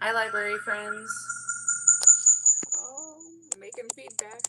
Hi, library friends. Oh, making feedback.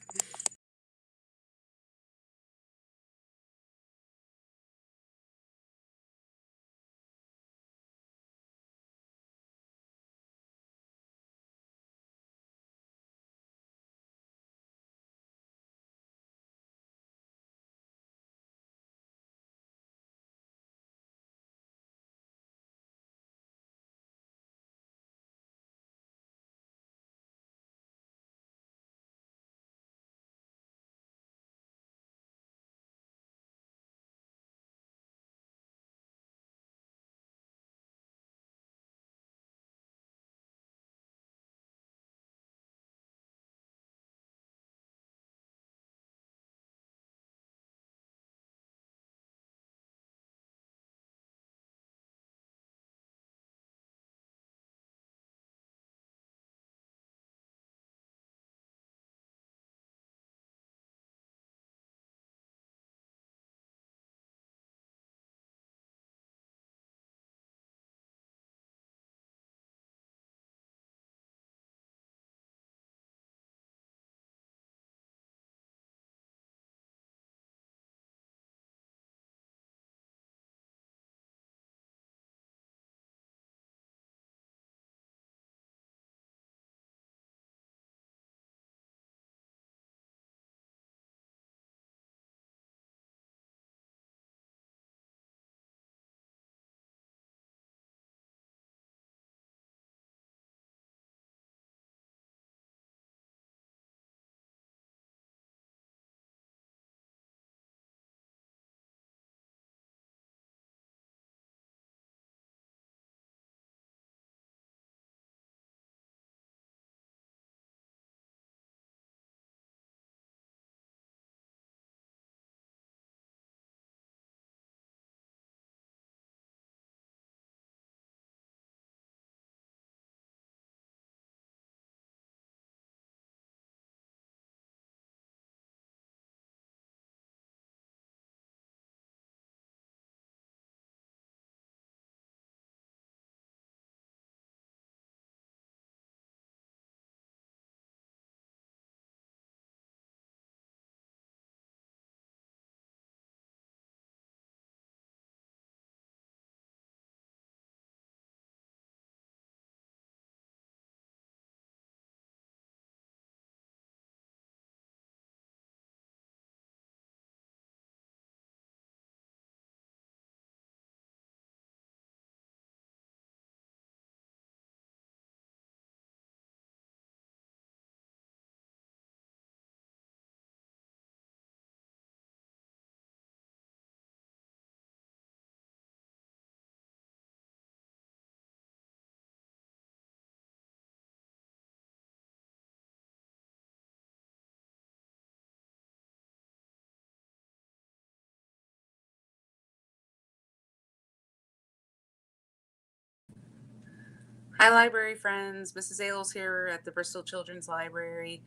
Hi, library friends. Mrs. Ailes here at the Bristol Children's Library,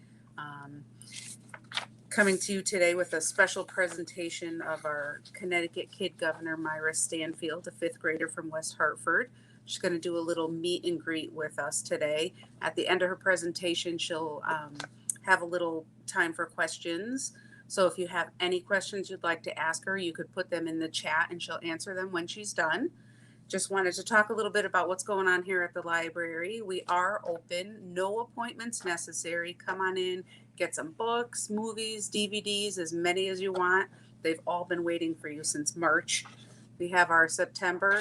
coming to you today with a special presentation of our Connecticut Kid Governor, Myra Stanfield, a fifth grader from West Hartford. She's going to do a little meet and greet with us today. At the end of her presentation, she'll have a little time for questions. So if you have any questions you'd like to ask her, you could put them in the chat and she'll answer them when she's done. Just wanted to talk a little bit about what's going on here at the library. We are open, no appointments necessary. Come on in, get some books, movies, DVDs, as many as you want. They've all been waiting for you since March. We have our September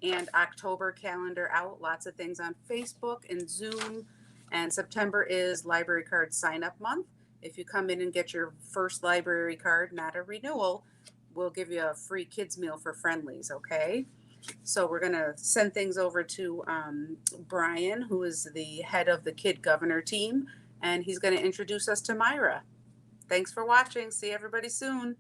and October calendar out, lots of things on Facebook and Zoom. And September is library card sign up month. If you come in and get your first library card, not a renewal, we'll give you a free kids meal for friendlies, okay? So we're going to send things over to Brian, who is the head of the Kid Governor team, and he's going to introduce us to Myra. Thanks for watching. See everybody soon.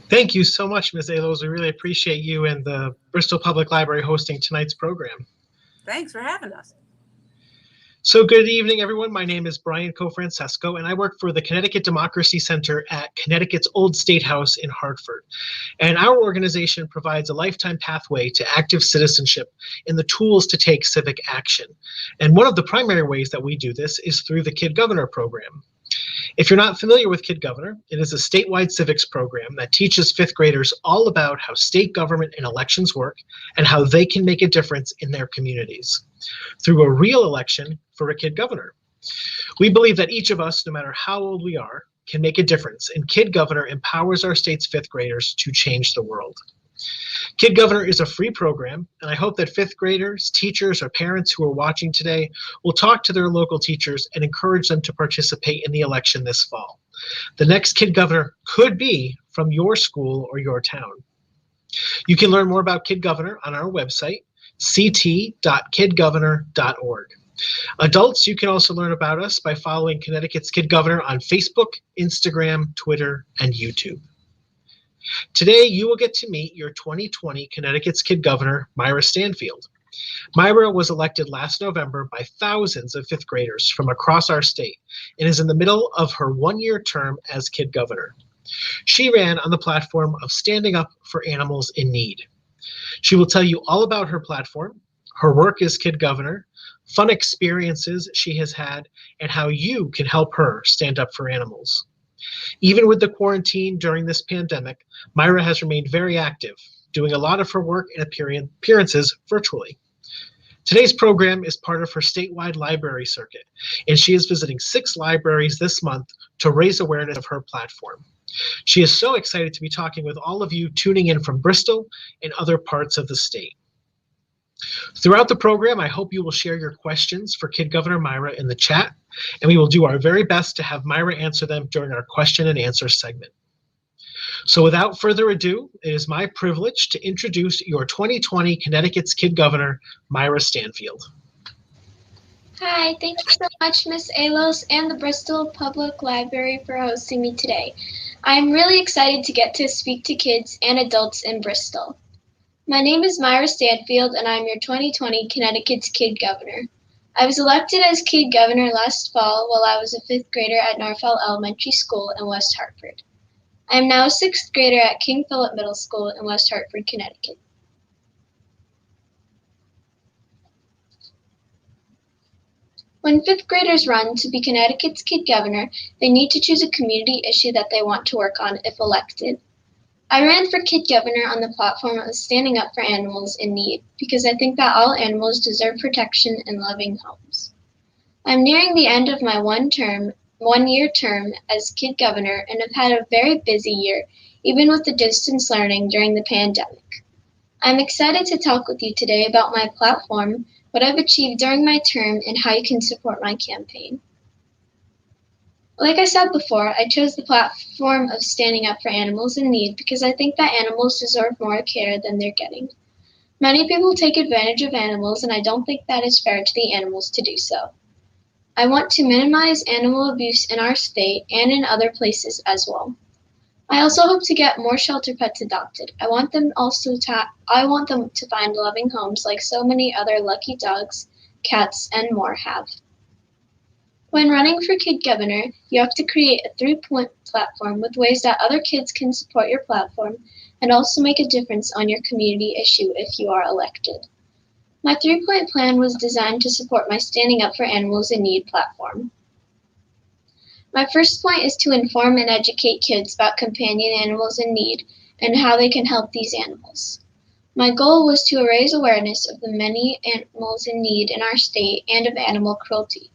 Thank you so much, Ms. Ailes. We really appreciate you and the Bristol Public Library hosting tonight's program. Thanks for having us. So good evening, everyone. My name is Brian Cofrancesco, and I work for the Connecticut Democracy Center at Connecticut's Old State House in Hartford. And our organization provides a lifetime pathway to active citizenship and the tools to take civic action. And one of the primary ways that we do this is through the Kid Governor program. If you're not familiar with Kid Governor, it is a statewide civics program that teaches fifth graders all about how state government and elections work and how they can make a difference in their communities through a real election for a kid governor. We believe that each of us, no matter how old we are, can make a difference, and Kid Governor empowers our state's fifth graders to change the world. Kid Governor is a free program, and I hope that fifth graders, teachers, or parents who are watching today will talk to their local teachers and encourage them to participate in the election this fall. The next Kid Governor could be from your school or your town. You can learn more about Kid Governor on our website, ct.kidgovernor.org. Adults, you can also learn about us by following Connecticut's Kid Governor on Facebook, Instagram, Twitter, and YouTube. Today, you will get to meet your 2020 Connecticut's Kid Governor, Myra Stanfield. Myra was elected last November by thousands of fifth graders from across our state and is in the middle of her one-year term as Kid Governor. She ran on the platform of standing up for animals in need. She will tell you all about her platform, her work as Kid Governor, fun experiences she has had, and how you can help her stand up for animals. Even with the quarantine during this pandemic, Myra has remained very active, doing a lot of her work and appearances virtually. Today's program is part of her statewide library circuit, and she is visiting 6 libraries this month to raise awareness of her platform. She is so excited to be talking with all of you tuning in from Bristol and other parts of the state. Throughout the program, I hope you will share your questions for Kid Governor Myra in the chat, and we will do our very best to have Myra answer them during our question and answer segment. So without further ado, it is my privilege to introduce your 2020 Connecticut's Kid Governor, Myra Stanfield. Hi, thank you so much, Ms. Alos and the Bristol Public Library for hosting me today. I'm really excited to get to speak to kids and adults in Bristol. My name is Myra Stanfield, and I'm your 2020 Connecticut's Kid Governor. I was elected as Kid Governor last fall while I was a 5th grader at Norfell Elementary School in West Hartford. I am now a 6th grader at King Philip Middle School in West Hartford, Connecticut. When 5th graders run to be Connecticut's Kid Governor, they need to choose a community issue that they want to work on if elected. I ran for Kid Governor on the platform of standing up for animals in need because I think that all animals deserve protection and loving homes. I'm nearing the end of my one-year term as Kid Governor and have had a very busy year, even with the distance learning during the pandemic. I'm excited to talk with you today about my platform, what I've achieved during my term, and how you can support my campaign. Like I said before, I chose the platform of standing up for animals in need because I think that animals deserve more care than they're getting. Many people take advantage of animals, and I don't think that is fair to the animals to do so. I want to minimize animal abuse in our state and in other places as well. I also hope to get more shelter pets adopted. I want them to find loving homes like so many other lucky dogs, cats, and more have. When running for Kid Governor, you have to create a 3-point platform with ways that other kids can support your platform and also make a difference on your community issue if you are elected. My 3-point plan was designed to support my Standing Up for Animals in Need platform. My first point is to inform and educate kids about companion animals in need and how they can help these animals. My goal was to raise awareness of the many animals in need in our state and of animal cruelty.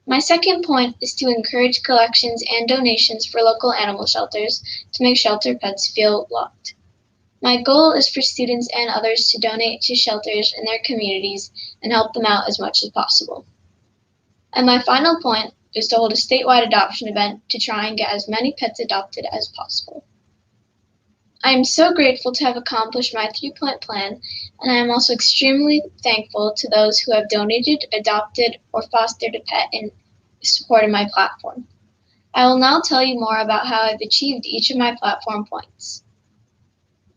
My second point is to encourage collections and donations for local animal shelters to make shelter pets feel loved. My goal is for students and others to donate to shelters in their communities and help them out as much as possible. And my final point is to hold a statewide adoption event to try and get as many pets adopted as possible. I am so grateful to have accomplished my 3-point plan, and I am also extremely thankful to those who have donated, adopted, or fostered a pet in support of my platform. I will now tell you more about how I've achieved each of my platform points.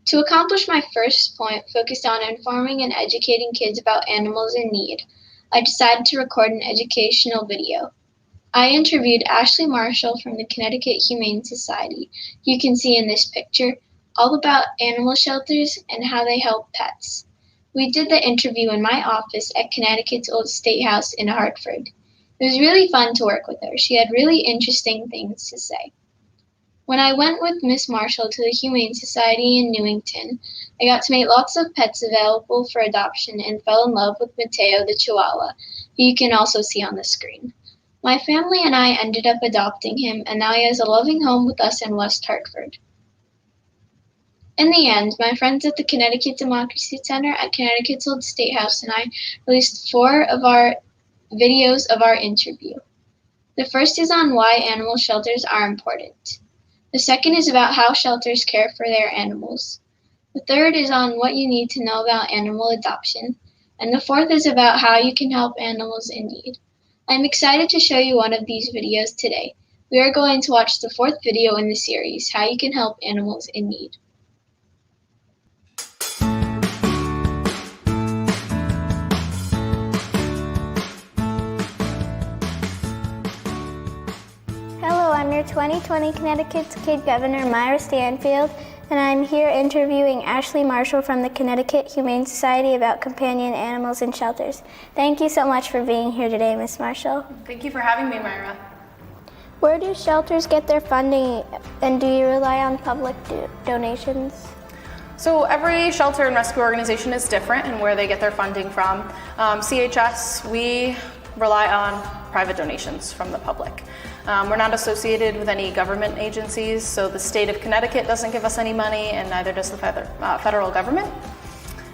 To accomplish my first point, focused on informing and educating kids about animals in need, I decided to record an educational video. I interviewed Ashley Marshall from the Connecticut Humane Society, you can see in this picture, all about animal shelters and how they help pets. We did the interview in my office at Connecticut's Old State House in Hartford. It was really fun to work with her. She had really interesting things to say. When I went with Miss Marshall to the Humane Society in Newington, I got to meet lots of pets available for adoption and fell in love with Mateo the Chihuahua, who you can also see on the screen. My family and I ended up adopting him, and now he has a loving home with us in West Hartford. In the end, my friends at the Connecticut Democracy Center at Connecticut's Old State House and I released 4 of our videos of our interview. The first is on why animal shelters are important. The second is about how shelters care for their animals. The third is on what you need to know about animal adoption. And the fourth is about how you can help animals in need. I'm excited to show you one of these videos today. We are going to watch the 4th video in the series, How You Can Help Animals in Need. Hello, I'm your 2020 Connecticut's Kid Governor, Myra Stanfield, and I'm here interviewing Ashley Marshall from the Connecticut Humane Society about companion animals in shelters. Thank you so much for being here today, Miss Marshall. Thank you for having me, Myra. Where do shelters get their funding, and do you rely on public donations? So every shelter and rescue organization is different in where they get their funding from. CHS, we rely on private donations from the public. We're not associated with any government agencies, so the state of Connecticut doesn't give us any money, and neither does the federal government.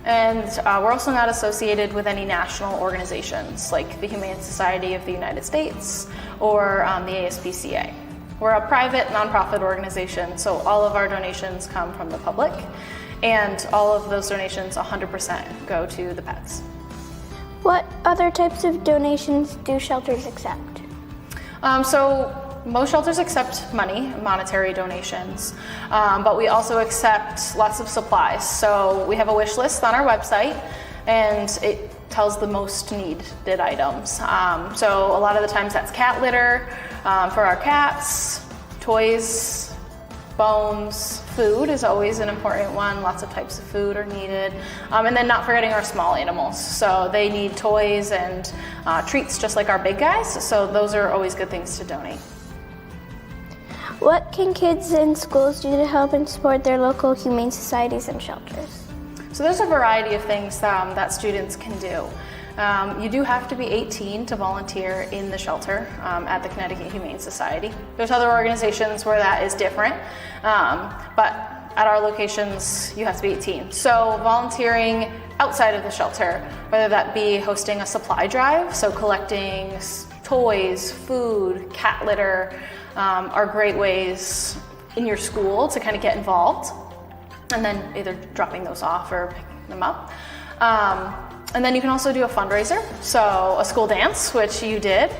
And we're also not associated with any national organizations like the Humane Society of the United States or the ASPCA. We're a private nonprofit organization, so all of our donations come from the public, and all of those donations 100% go to the pets. What other types of donations do shelters accept? So most shelters accept money, monetary donations, but we also accept lots of supplies. So we have a wish list on our website, and it tells the most needed items. So a lot of the times that's cat litter for our cats, toys, bones, food is always an important one. Lots of types of food are needed. And then not forgetting our small animals. So they need toys and treats just like our big guys. So those are always good things to donate. What can kids in schools do to help and support their local humane societies and shelters? So there's a variety of things that students can do. You do have to be 18 to volunteer in the shelter at the Connecticut Humane Society. There's other organizations where that is different, but at our locations you have to be 18. So volunteering outside of the shelter, whether that be hosting a supply drive, so collecting toys, food, cat litter, are great ways in your school to kind of get involved, and then either dropping those off or picking them up. And then you can also do a fundraiser. So a school dance, which you did,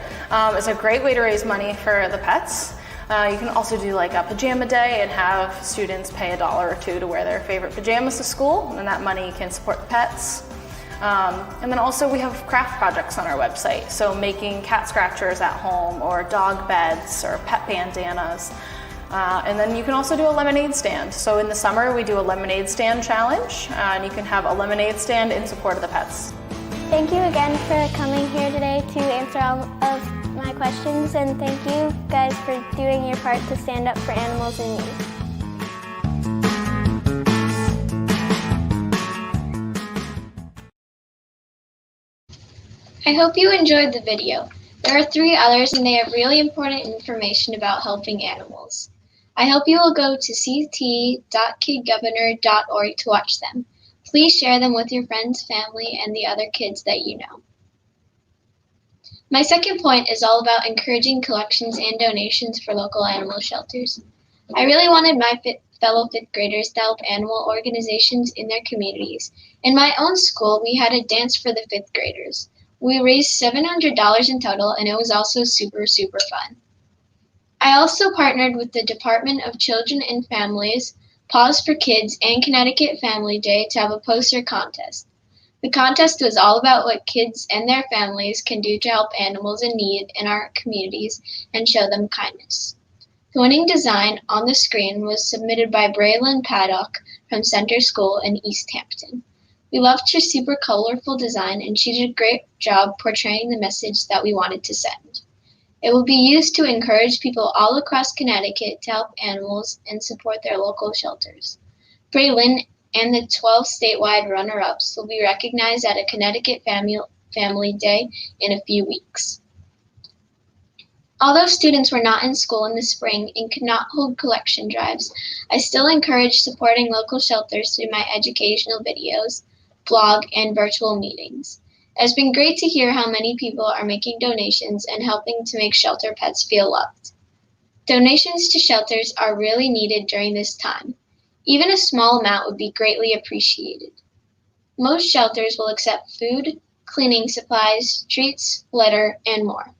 is a great way to raise money for the pets. You can also do like a pajama day and have students pay $1 or $2 to wear their favorite pajamas to school, and that money can support the pets. And then also we have craft projects on our website. So making cat scratchers at home, or dog beds, or pet bandanas. And then you can also do a lemonade stand. So in the summer we do a lemonade stand challenge, and you can have a lemonade stand in support of the pets. Thank you again for coming here today to answer all of my questions, and thank you guys for doing your part to stand up for animals in need. I hope you enjoyed the video. There are 3 others, and they have really important information about helping animals. I hope you will go to ct.kidgovernor.org to watch them. Please share them with your friends, family, and the other kids that you know. My second point is all about encouraging collections and donations for local animal shelters. I really wanted my fellow 5th graders to help animal organizations in their communities. In my own school, we had a dance for the 5th graders. We raised $700 in total, and it was also super fun. I also partnered with the Department of Children and Families, Paws for Kids, and Connecticut Family Day to have a poster contest. The contest was all about what kids and their families can do to help animals in need in our communities and show them kindness. The winning design on the screen was submitted by Braylon Paddock from Center School in East Hampton. We loved her super colorful design, and she did a great job portraying the message that we wanted to send. It will be used to encourage people all across Connecticut to help animals and support their local shelters. Braylon and the 12 statewide runner-ups will be recognized at a Connecticut Family Day in a few weeks. Although students were not in school in the spring and could not hold collection drives, I still encourage supporting local shelters through my educational videos, blog, and virtual meetings. It has been great to hear how many people are making donations and helping to make shelter pets feel loved. Donations to shelters are really needed during this time. Even a small amount would be greatly appreciated. Most shelters will accept food, cleaning supplies, treats, litter, and more.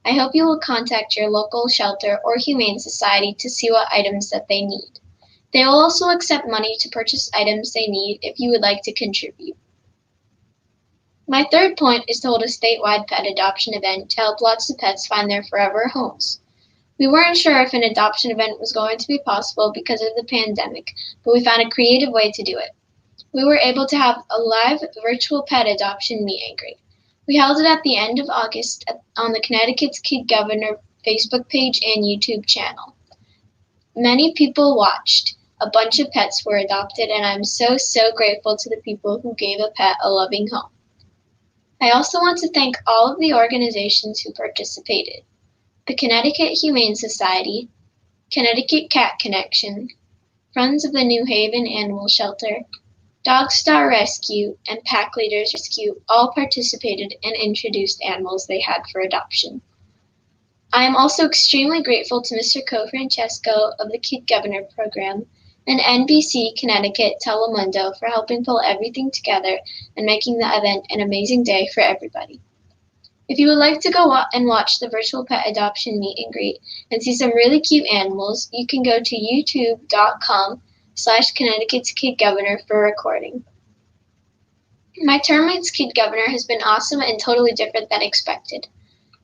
I hope you will contact your local shelter or humane society to see what items that they need. They will also accept money to purchase items they need if you would like to contribute. My third point is to hold a statewide pet adoption event to help lots of pets find their forever homes. We weren't sure if an adoption event was going to be possible because of the pandemic, but we found a creative way to do it. We were able to have a live virtual pet adoption meet and greet. We held it at the end of August on the Connecticut's Kid Governor Facebook page and YouTube channel. Many people watched. A bunch of pets were adopted, and I'm so grateful to the people who gave a pet a loving home. I also want to thank all of the organizations who participated: the Connecticut Humane Society, Connecticut Cat Connection, Friends of the New Haven Animal Shelter, Dog Star Rescue, and Pack Leaders Rescue all participated and introduced animals they had for adoption. I am also extremely grateful to Mr. Co-Francesco of the Kid Governor program and NBC Connecticut Telemundo for helping pull everything together and making the event an amazing day for everybody. If you would like to go and watch the virtual pet adoption meet and greet and see some really cute animals, you can go to youtube.com/Connecticut's Kid Governor for a recording. My term as Kid Governor has been awesome and totally different than expected.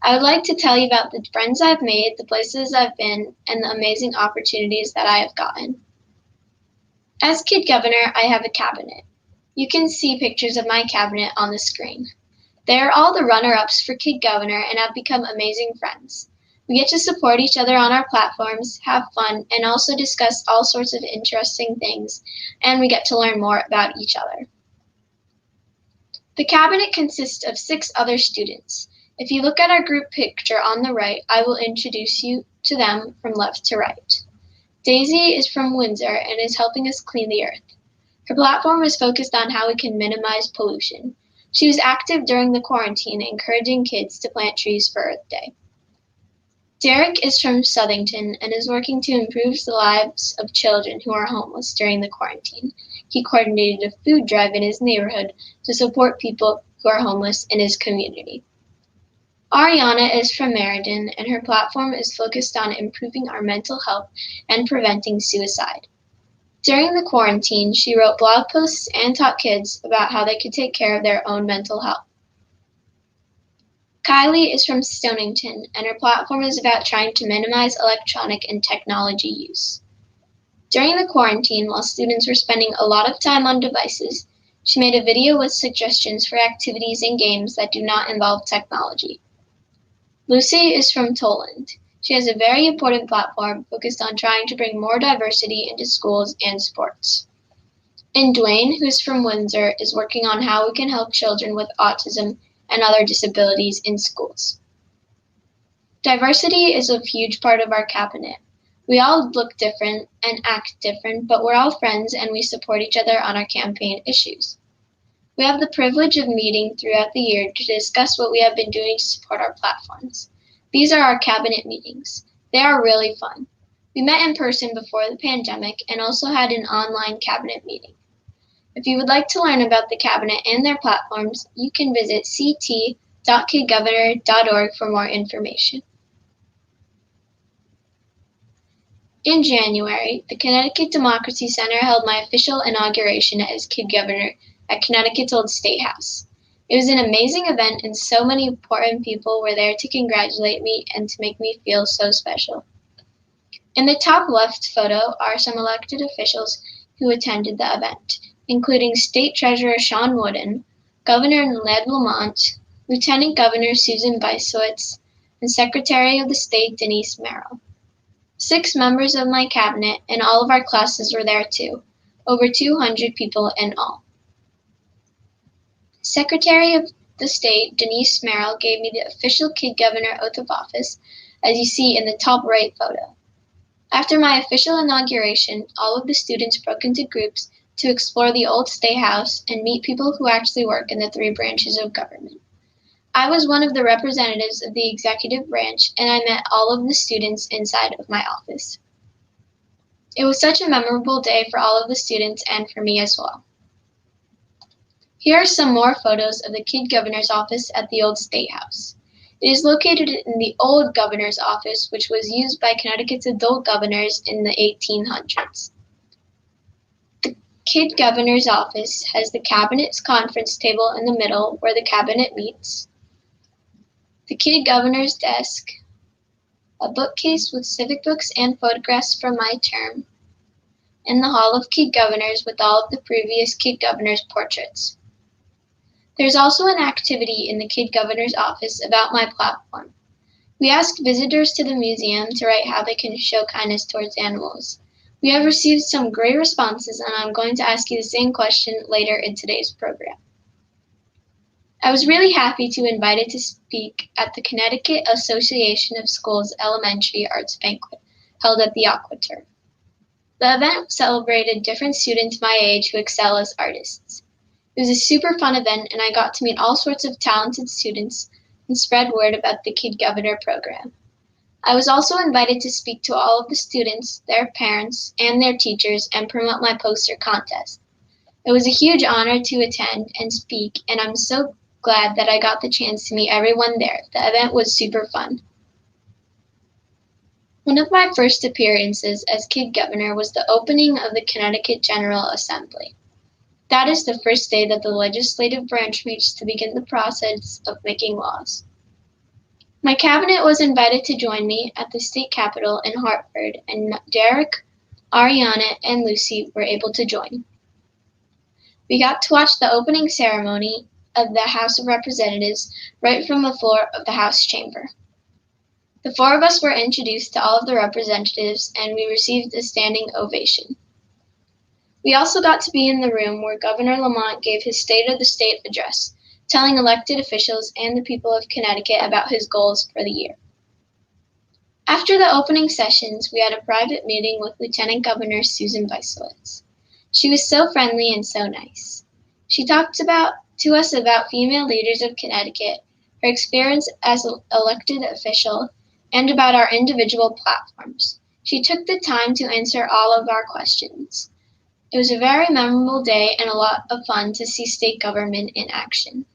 I would like to tell you about the friends I've made, the places I've been, and the amazing opportunities that I have gotten. As Kid Governor, I have a cabinet. You can see pictures of my cabinet on the screen. They are all the runner-ups for Kid Governor and have become amazing friends. We get to support each other on our platforms, have fun, and also discuss all sorts of interesting things, and we get to learn more about each other. The cabinet consists of 6 other students. If you look at our group picture on the right, I will introduce you to them from left to right. Daisy is from Windsor and is helping us clean the earth. Her platform is focused on how we can minimize pollution. She was active during the quarantine, encouraging kids to plant trees for Earth Day. Derek is from Southington and is working to improve the lives of children who are homeless during the quarantine. He coordinated a food drive in his neighborhood to support people who are homeless in his community. Ariana is from Meriden, and her platform is focused on improving our mental health and preventing suicide. During the quarantine, she wrote blog posts and taught kids about how they could take care of their own mental health. Kylie is from Stonington, and her platform is about trying to minimize electronic and technology use. During the quarantine, while students were spending a lot of time on devices, she made a video with suggestions for activities and games that do not involve technology. Lucy is from Toland. She has a very important platform focused on trying to bring more diversity into schools and sports. And Dwayne, who is from Windsor, is working on how we can help children with autism and other disabilities in schools. Diversity is a huge part of our cabinet. We all look different and act different, but we're all friends and we support each other on our campaign issues. We have the privilege of meeting throughout the year to discuss what we have been doing to support our platforms. These are our cabinet meetings. They are really fun. We met in person before the pandemic and also had an online cabinet meeting. If you would like to learn about the cabinet and their platforms, you can visit ct.kidgovernor.org for more information. In January, the Connecticut Democracy Center held my official inauguration as Kid Governor at Connecticut's old State House. It was an amazing event, and so many important people were there to congratulate me and to make me feel so special. In the top left photo are some elected officials who attended the event, including State Treasurer Sean Wooden, Governor Ned Lamont, Lieutenant Governor Susan Bysiewicz, and Secretary of the State Denise Merrill. 6 members of my cabinet and all of our classes were there too, over 200 people in all. Secretary of the State Denise Merrill gave me the official Kid Governor oath of office, as you see in the top right photo. After my official inauguration, all of the students broke into groups to explore the old State House and meet people who actually work in the 3 branches of government. I was one of the representatives of the executive branch, and I met all of the students inside of my office. It was such a memorable day for all of the students and for me as well. Here are some more photos of the Kid Governor's office at the old State House. It is located in the old Governor's office, which was used by Connecticut's adult governors in the 1800s. The Kid Governor's office has the Cabinet's conference table in the middle where the Cabinet meets, the Kid Governor's desk, a bookcase with civic books and photographs from my term, and the Hall of Kid Governors with all of the previous Kid Governors' portraits. There's also an activity in the Kid Governor's office about my platform. We asked visitors to the museum to write how they can show kindness towards animals. We have received some great responses, and I'm going to ask you the same question later in today's program. I was really happy to be invited to speak at the Connecticut Association of Schools Elementary Arts Banquet, held at the AquaTurf. The event celebrated different students my age who excel as artists. It was a super fun event, and I got to meet all sorts of talented students and spread word about the Kid Governor program. I was also invited to speak to all of the students, their parents, and their teachers and promote my poster contest. It was a huge honor to attend and speak, and I'm so glad that I got the chance to meet everyone there. The event was super fun. One of my first appearances as Kid Governor was the opening of the Connecticut General Assembly. That is the first day that the legislative branch meets to begin the process of making laws. My cabinet was invited to join me at the state capitol in Hartford, and Derek, Ariana, and Lucy were able to join. We got to watch the opening ceremony of the House of Representatives right from the floor of the House chamber. The 4 of us were introduced to all of the representatives, and we received a standing ovation. We also got to be in the room where Governor Lamont gave his State of the State address, telling elected officials and the people of Connecticut about his goals for the year. After the opening sessions, we had a private meeting with Lieutenant Governor Susan Bysiewicz. She was so friendly and so nice. She talked to us about female leaders of Connecticut, her experience as an elected official, and about our individual platforms. She took the time to answer all of our questions. It was a very memorable day and a lot of fun to see state government in action.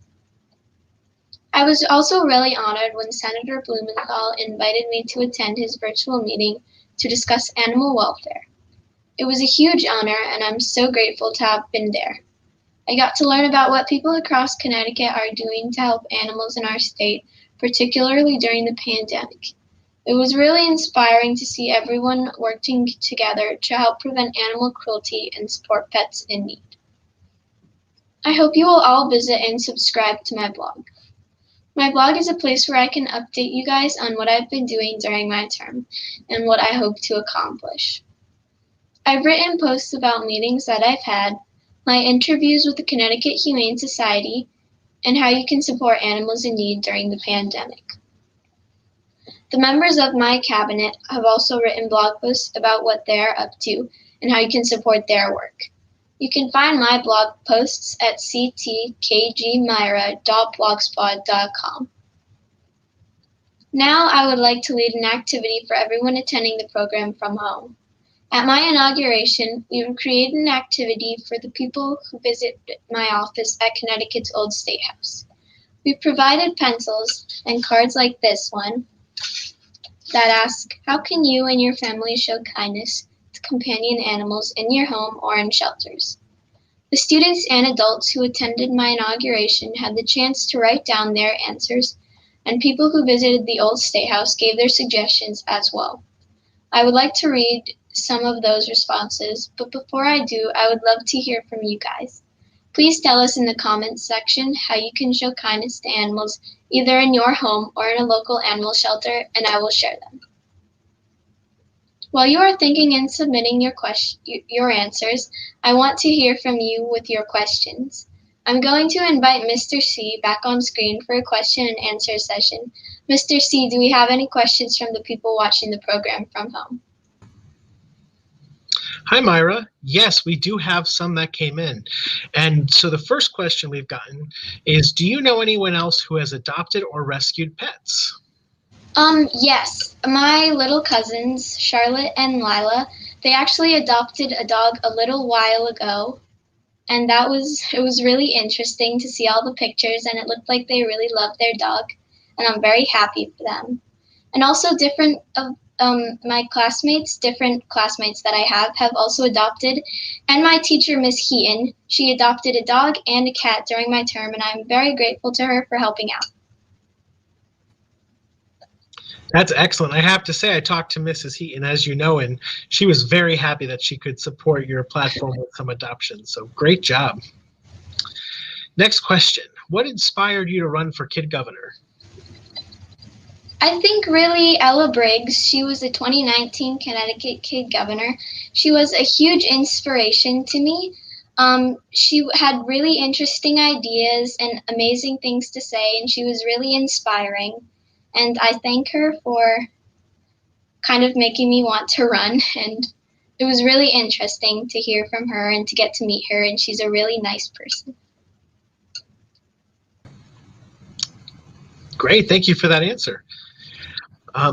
I was also really honored when Senator Blumenthal invited me to attend his virtual meeting to discuss animal welfare. It was a huge honor, and I'm so grateful to have been there. I got to learn about what people across Connecticut are doing to help animals in our state, particularly during the pandemic. It was really inspiring to see everyone working together to help prevent animal cruelty and support pets in need. I hope you will all visit and subscribe to my blog. My blog is a place where I can update you guys on what I've been doing during my term and what I hope to accomplish. I've written posts about meetings that I've had, my interviews with the Connecticut Humane Society, and how you can support animals in need during the pandemic. The members of my cabinet have also written blog posts about what they're up to and how you can support their work. You can find my blog posts at ctkgmyra.blogspot.com. Now I would like to lead an activity for everyone attending the program from home. At my inauguration, we would create an activity for the people who visit my office at Connecticut's Old State House. We provided pencils and cards like this one that ask, how can you and your family show kindness to companion animals in your home or in shelters? The students and adults who attended my inauguration had the chance to write down their answers, and people who visited the old State House gave their suggestions as well. I would like to read some of those responses, but before I do, I would love to hear from you guys. Please tell us in the comments section how you can show kindness to animals either in your home or in a local animal shelter, and I will share them. While you are thinking and submitting your answers, I want to hear from you with your questions. I'm going to invite Mr. C back on screen for a question and answer session. Mr. C, do we have any questions from the people watching the program from home? Hi, Myra. Yes, we do have some that came in. And so the first question we've gotten is, do you know anyone else who has adopted or rescued pets? Yes. My little cousins, Charlotte and Lila, they actually adopted a dog a little while ago. And it was really interesting to see all the pictures, and it looked like they really loved their dog, and I'm very happy for them. And also my different classmates that I have also adopted, and my teacher, Miss Heaton, she adopted a dog and a cat during my term, and I'm very grateful to her for helping out. That's excellent. I have to say, I talked to Mrs. Heaton, as you know, and she was very happy that she could support your platform with some adoptions. So great job. Next question. What inspired you to run for Kid Governor? I think really Ella Briggs. She was the 2019 Connecticut Kid Governor. She was a huge inspiration to me. She had really interesting ideas and amazing things to say, and she was really inspiring. And I thank her for kind of making me want to run. And it was really interesting to hear from her and to get to meet her. And she's a really nice person. Great. Thank you for that answer.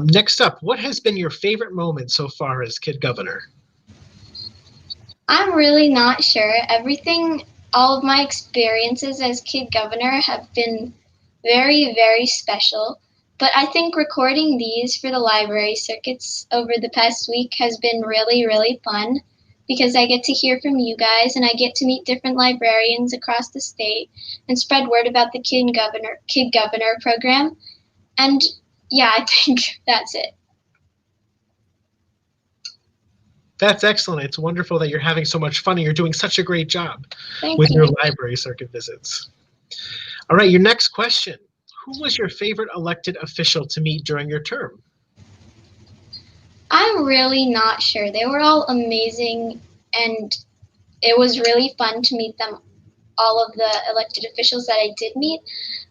Next up, what has been your favorite moment so far as Kid Governor? I'm really not sure. All of my experiences as Kid Governor have been very, very special. But I think recording these for the library circuits over the past week has been really, really fun because I get to hear from you guys and I get to meet different librarians across the state and spread word about the Kid Governor program. And yeah, I think that's it. That's excellent. It's wonderful that you're having so much fun and you're doing such a great job Thank with you. your library circuit visits. All right, your next question. Who was your favorite elected official to meet during your term? I'm really not sure. They were all amazing, and it was really fun to meet them, all of the elected officials that I did meet.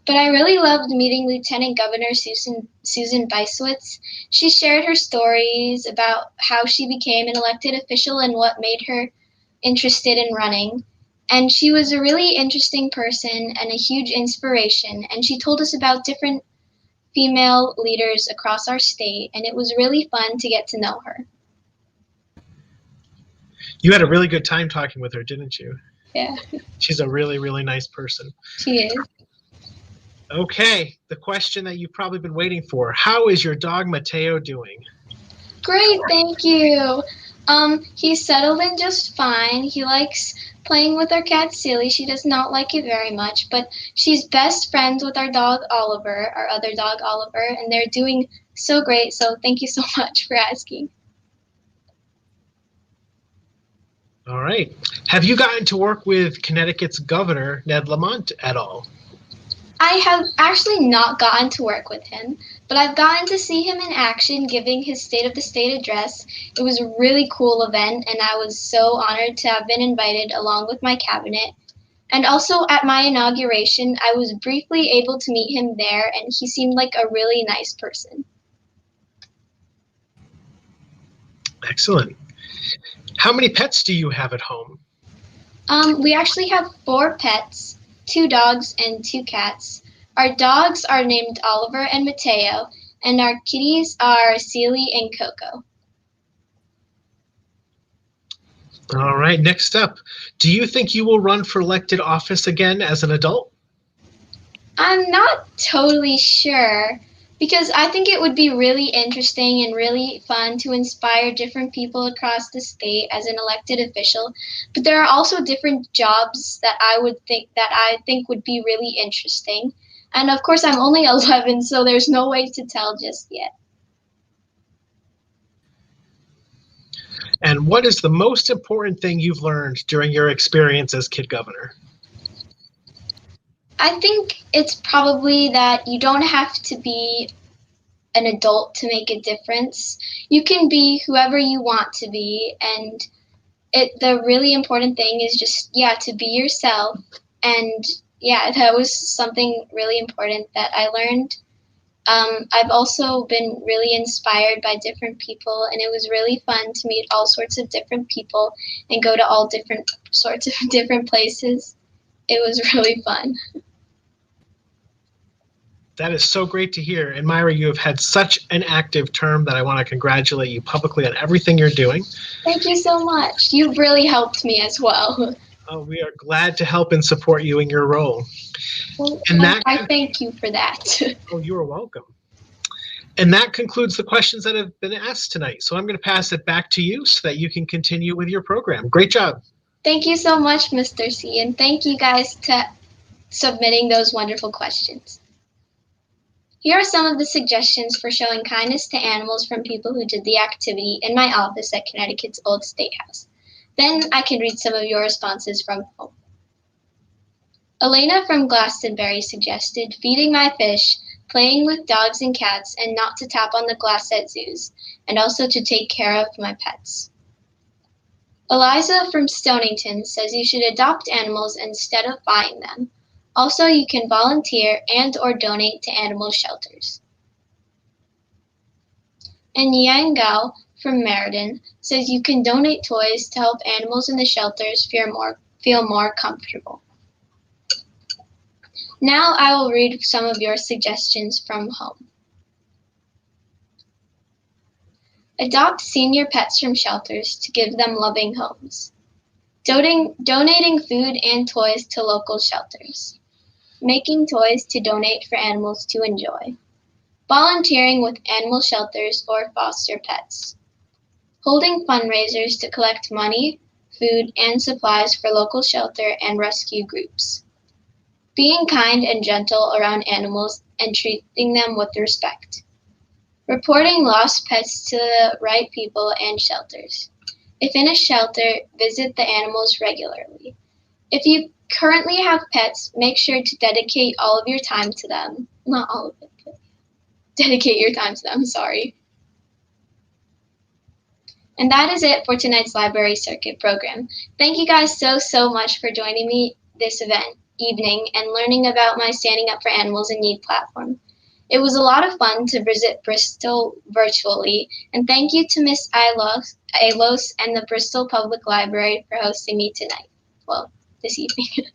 But I really loved meeting Lieutenant Governor Susan Beiswitz. She shared her stories about how she became an elected official and what made her interested in running. And she was a really interesting person and a huge inspiration. And she told us about different female leaders across our state. And it was really fun to get to know her. You had a really good time talking with her, didn't you? Yeah, She's a really, really nice person. she is. Okay, the question that you've probably been waiting for. How is your dog Mateo doing? Great, thank you. He's settled in just fine. He likes playing with our cat Silly. She does not like it very much, but she's best friends with our dog Oliver, our other dog Oliver, and they're doing so great. So thank you so much for asking. All right. Have you gotten to work with Connecticut's Governor, Ned Lamont, at all? I have actually not gotten to work with him, but I've gotten to see him in action giving his State of the State address. It was a really cool event, and I was so honored to have been invited along with my cabinet. And also at my inauguration, I was briefly able to meet him there, and he seemed like a really nice person. Excellent. How many pets do you have at home? We actually have 4 pets. 2 dogs and 2 cats. Our dogs are named Oliver and Mateo, and our kitties are Celie and Coco. All right, next up. Do you think you will run for elected office again as an adult? I'm not totally sure, Because I think it would be really interesting and really fun to inspire different people across the state as an elected official. But there are also different jobs that I think would be really interesting. And of course, I'm only 11, so there's no way to tell just yet. And what is the most important thing you've learned during your experience as kid governor? I think it's probably that you don't have to be an adult to make a difference. You can be whoever you want to be, and the really important thing is just to be yourself. And that was something really important that I learned. I've also been really inspired by different people, and it was really fun to meet all sorts of different people and go to all different sorts of different places. It was really fun. That is so great to hear. And Myra, you have had such an active term that I want to congratulate you publicly on everything you're doing. Thank you so much. You've really helped me as well. Oh, we are glad to help and support you in your role. Well, And I thank you for that. Oh, you are welcome. And that concludes the questions that have been asked tonight. So I'm going to pass it back to you so that you can continue with your program. Great job. Thank you so much, Mr. C. And thank you guys to submitting those wonderful questions. Here are some of the suggestions for showing kindness to animals from people who did the activity in my office at Connecticut's Old State House. Then I can read some of your responses from home. Elena from Glastonbury suggested feeding my fish, playing with dogs and cats, and not to tap on the glass at zoos, and also to take care of my pets. Eliza from Stonington says you should adopt animals instead of buying them. Also, you can volunteer and/or donate to animal shelters. And Yang Gao from Meriden says you can donate toys to help animals in the shelters feel more comfortable. Now I will read some of your suggestions from home. Adopt senior pets from shelters to give them loving homes. Donating food and toys to local shelters. Making toys to donate for animals to enjoy. Volunteering with animal shelters or foster pets. Holding fundraisers to collect money, food, and supplies for local shelter and rescue groups. Being kind and gentle around animals and treating them with respect. Reporting lost pets to the right people and shelters. If in a shelter, visit the animals regularly. If you currently have pets, make sure to dedicate all of your time to them. Not all of it, but dedicate your time to them, sorry. And that is it for tonight's Library Circuit program. Thank you guys so much for joining me this evening and learning about my Standing Up for Animals in Need platform. It was a lot of fun to visit Bristol virtually, and thank you to Miss Ailos and the Bristol Public Library for hosting me tonight. Well, this evening.